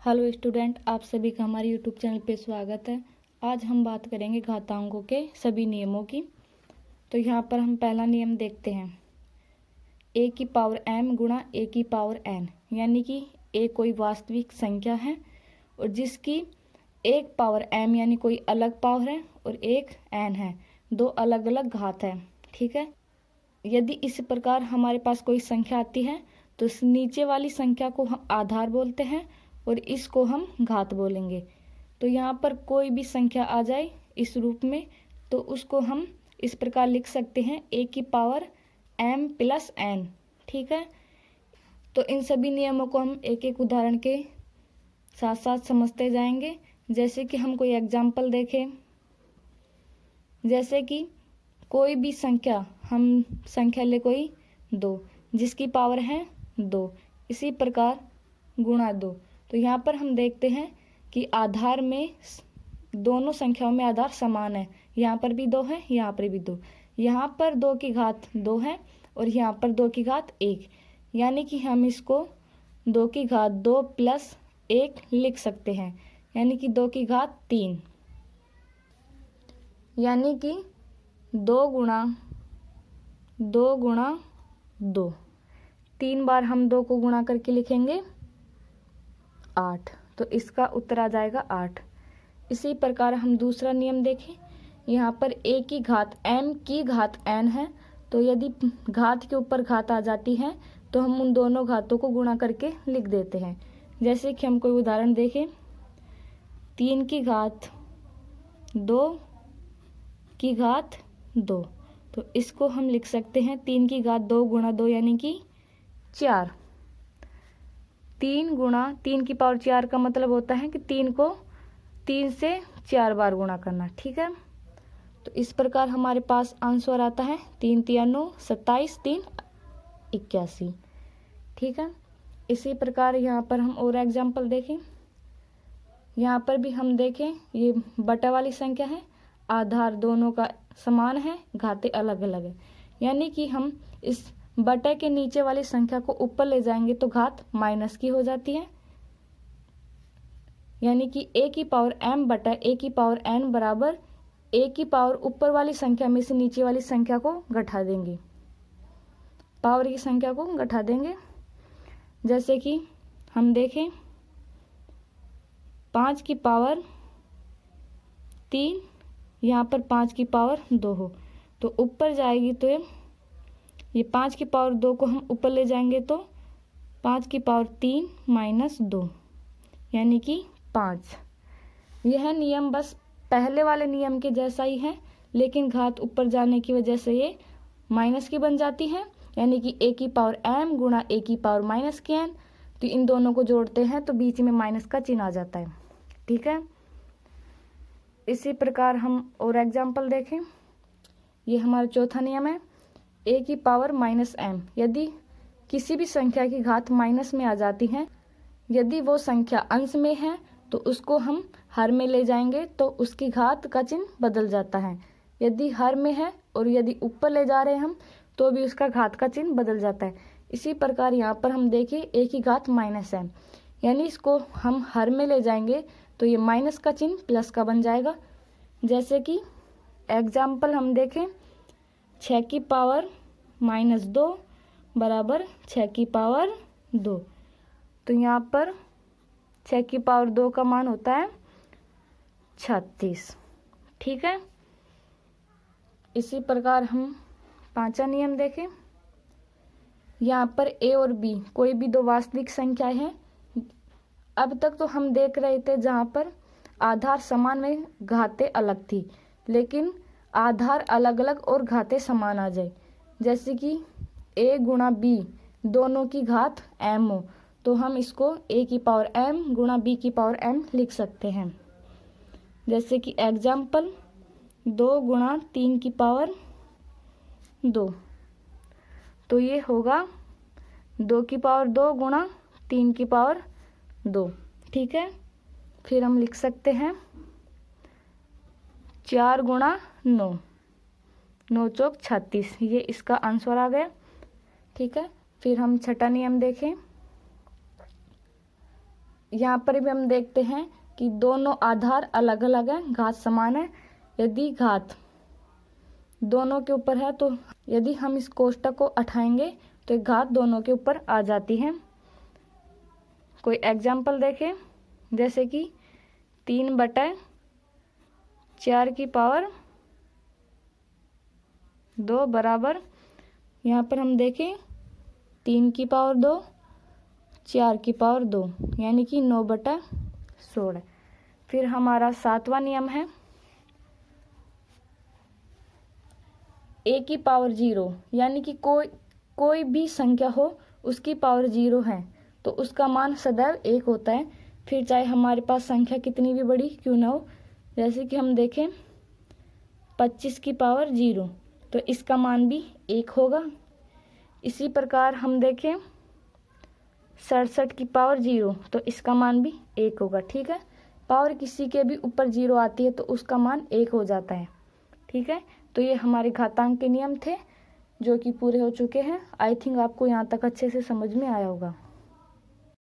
Hello student, आप सभी का हमारे यूट्यूब चैनल पे स्वागत है। आज हम बात करेंगे घातांकों के सभी नियमों की। तो यहाँ पर हम पहला नियम देखते हैं, a की पावर m गुणा a की पावर n, यानी कि a कोई वास्तविक संख्या है और जिसकी एक पावर m यानी कोई अलग पावर है और एक n है, दो अलग अलग घात है। ठीक है। यदि इस प्रकार हमारे पास कोई संख्या आती है तो इस नीचे वाली संख्या को हम आधार बोलते हैं और इसको हम घात बोलेंगे। तो यहाँ पर कोई भी संख्या आ जाए इस रूप में तो उसको हम इस प्रकार लिख सकते हैं a की पावर m प्लस n। ठीक है। तो इन सभी नियमों को हम एक एक उदाहरण के साथ साथ समझते जाएंगे। जैसे कि हम कोई एग्जाम्पल देखें, जैसे कि कोई भी संख्या, हम संख्या ले कोई 2 जिसकी पावर है 2, इसी प्रकार गुणा 2। तो यहाँ पर हम देखते हैं कि आधार में दोनों संख्याओं में आधार समान है। यहाँ पर भी 2 है, यहाँ पर भी 2। यहाँ पर 2 की घात 2 है और यहाँ पर 2 की घात 1, यानी कि हम इसको 2 की घात 2 प्लस 1 लिख सकते हैं, यानी कि 2 की घात 3, यानी कि 2 गुणा 2, 3 बार हम 2 को गुणा करके लिखेंगे 8, तो इसका उत्तर आ जाएगा 8। इसी प्रकार हम दूसरा नियम देखें, यहाँ पर a की घात m की घात n है, तो यदि घात के ऊपर घात आ जाती है तो हम उन दोनों घातों को गुणा करके लिख देते हैं। जैसे कि हम कोई उदाहरण देखें, 3 की घात 2 की घात 2, तो इसको हम लिख सकते हैं 3 की घात 2 गुणा 2 यानी कि 4। 3 गुणा 3 की पावर 4 का मतलब होता है कि 3 को 3 से 4 बार गुणा करना। ठीक है। तो इस प्रकार हमारे पास आंसर आता है 3 3 9 27, 3 81। ठीक है। इसी प्रकार यहाँ पर हम और एग्जाम्पल देखें, यहाँ पर भी हम देखें, ये बटा वाली संख्या है, आधार दोनों का समान है, घातें अलग अलग है, यानी कि हम इस बटे के नीचे वाली संख्या को ऊपर ले जाएंगे तो घात माइनस की हो जाती है, यानी कि a की पावर m बटा a की पावर n बराबर a की पावर ऊपर वाली संख्या में से नीचे वाली संख्या को घटा देंगे, पावर की संख्या को घटा देंगे। जैसे कि हम देखें 5 की पावर 3, यहाँ पर 5 की पावर 2 हो तो ऊपर जाएगी, तो ये 5 की पावर 2 को हम ऊपर ले जाएंगे तो 5 की पावर 3 माइनस 2 यानी कि 5। यह नियम बस पहले वाले नियम के जैसा ही है, लेकिन घात ऊपर जाने की वजह से ये माइनस की बन जाती है, यानी कि a की पावर m गुणा a की पावर माइनस की n। तो इन दोनों को जोड़ते हैं तो बीच में माइनस का चिन्ह आ जाता है। ठीक है। इसी प्रकार हम और एग्जाम्पल देखें, ये हमारा चौथा नियम है, a की पावर माइनस m। यदि किसी भी संख्या की घात माइनस में आ जाती है, यदि वो संख्या अंश में है तो उसको हम हर में ले जाएंगे तो उसकी घात का चिन्ह बदल जाता है। यदि हर में है और यदि ऊपर ले जा रहे हैं हम तो भी उसका घात का चिन्ह बदल जाता है। इसी प्रकार यहाँ पर हम देखें a की घात माइनस m, यानी इसको हम हर में ले जाएंगे तो ये माइनस का चिन्ह प्लस का बन जाएगा। जैसे कि एग्जाम्पल हम देखें, 6 की पावर माइनस 2 बराबर 6 की पावर 2, तो यहाँ पर 6 की पावर 2 का मान होता है 36। ठीक है। इसी प्रकार हम पांचवा नियम देखें, यहाँ पर a और b कोई भी दो वास्तविक संख्याएं हैं। अब तक तो हम देख रहे थे जहाँ पर आधार समान में घातें अलग थी, लेकिन आधार अलग अलग और घातें समान आ जाए। जैसे कि a गुणा b दोनों की घात m हो तो हम इसको a की पावर m गुणा b की पावर m लिख सकते हैं। जैसे कि एग्जाम्पल 2 गुणा 3 की पावर 2, तो ये होगा 2 की पावर 2 गुणा 3 की पावर 2। ठीक है। फिर हम लिख सकते हैं 4 गुणा 9, 9 चौक 36, ये इसका आंसर आ गया। ठीक है। फिर हम छठा नियम देखें, यहाँ पर भी हम देखते हैं कि दोनों आधार अलग अलग हैं, घात समान है। यदि घात दोनों के ऊपर है तो यदि हम इस कोष्टक को उठाएंगे तो घात दोनों के ऊपर आ जाती है। कोई एग्जाम्पल देखें, जैसे कि 3/4 बराबर, यहाँ पर हम देखें 3/2 4/2 यानी कि 9/16। फिर हमारा 7वां नियम है a⁻0 यानी कि कोई भी संख्या हो उसकी पावर 0 है तो उसका मान सदैव 1 होता है। फिर चाहे हमारे पास संख्या कितनी भी बड़ी क्यों ना हो, जैसे कि हम देखें 25/0 तो इसका मान भी 1 होगा। इसी प्रकार हम देखें 67/0 तो इसका मान भी 1 होगा। ठीक है, पावर किसी के भी ऊपर 0 आती है तो उसका मान 1 हो जाता है। ठीक है, तो ये हमारे घातांक के नियम थे जो कि पूरे हो चुके हैं। आई थिंक आपको यहाँ तक अच्छे से समझ में आया होगा।